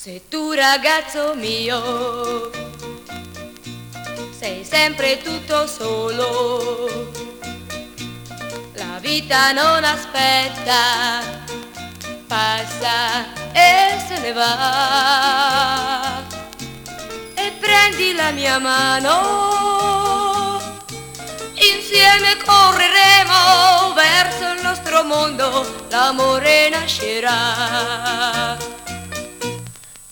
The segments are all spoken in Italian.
Se tu ragazzo mio sei sempre tutto solo, la vita non aspetta, passa e se ne va. E prendi la mia mano, insieme correremo verso il nostro mondo, l'amore nascerà.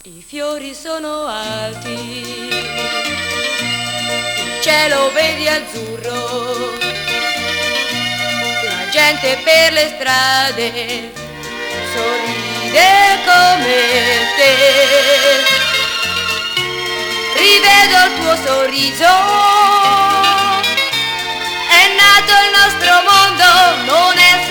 I fiori sono alti, il cielo vedi azzurro, la gente per le strade sorride come te. Rivedo il tuo sorriso, è nato il nostro mondo, non è